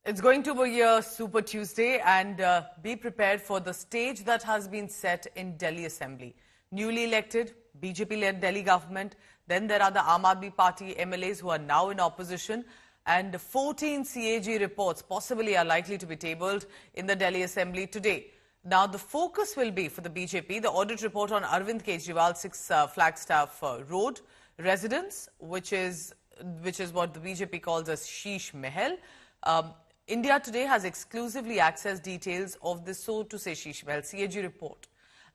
It's going to be a Super Tuesday and be prepared for the stage that has been set in Delhi Assembly. Newly elected BJP-led Delhi government, then there are the Aam Aadmi Party MLAs who are now in opposition, and 14 CAG reports possibly are likely to be tabled in the Delhi Assembly today. Now, the focus will be for the BJP, the audit report on Arvind Kejriwal's 6 Flagstaff Road residence, which is what the BJP calls as Sheesh Mahal. India Today has exclusively accessed details of this, so to say, Sheesh Mahal CAG report.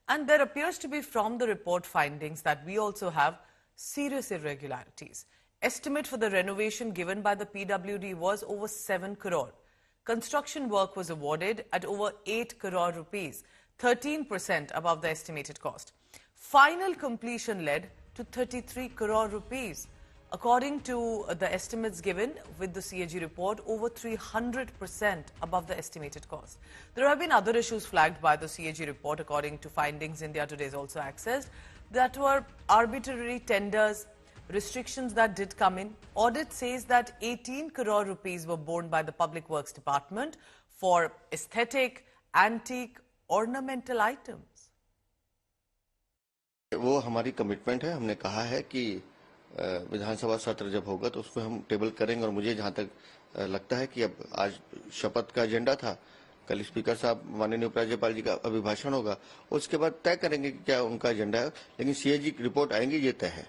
And there appears to be from the report findings that we also have serious irregularities. Estimate for the renovation given by the PWD was over 7 crore. Construction work was awarded at over 8 crore rupees, 13% above the estimated cost. Final completion led to 33 crore rupees. According to the estimates given with the CAG report, over 300% above the estimated cost. There have been other issues flagged by the CAG report, according to findings India Today is also accessed, that were arbitrary tenders, restrictions that did come in. Audit says that 18 crore rupees were borne by the Public Works Department for aesthetic, antique, ornamental items. वो हमारी commitment है। हमने कहा है कि विधानसभा सत्र जब होगा तो उसमें हम टेबल करेंगे, और मुझे जहां तक लगता है कि अब आज शपथ का एजेंडा था, कल स्पीकर साहब माननीय उपराज्यपाल जी का अभिभाषण होगा, उसके बाद तय करेंगे कि क्या उनका एजेंडा है, लेकिन सीएजी की रिपोर्ट आएंगी, ये तय है।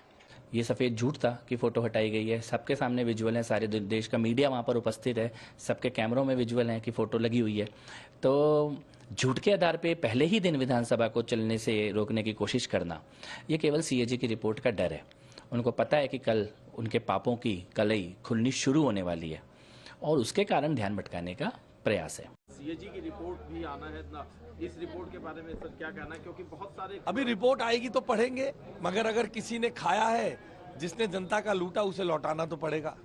ये सफेद झूठ था कि फोटो हटाई गई है। सबके सामने विजुअल है, सारे देश का मीडिया वहां पर उपस्थित है, सबके कैमरों में विजुअल है कि फोटो लगी हुई है। तो झूठ के आधार पे पहले ही दिन विधानसभा को चलने से रोकने की कोशिश करना, ये केवल सीएजी की रिपोर्ट का डर है। उनको पता है कि कल उनके पापों की कलई खुलनी शुरू होने वाली है और उसके कारण ध्यान भटकाने का प्रयास है। सीएजी की रिपोर्ट भी आना है ना, इस रिपोर्ट के बारे में सर क्या कहना है, क्योंकि बहुत सारे अभी रिपोर्ट आएगी तो पढ़ेंगे, मगर अगर किसी ने खाया है, जिसने जनता का लूटा, उसे लौटाना तो पड़ेगा।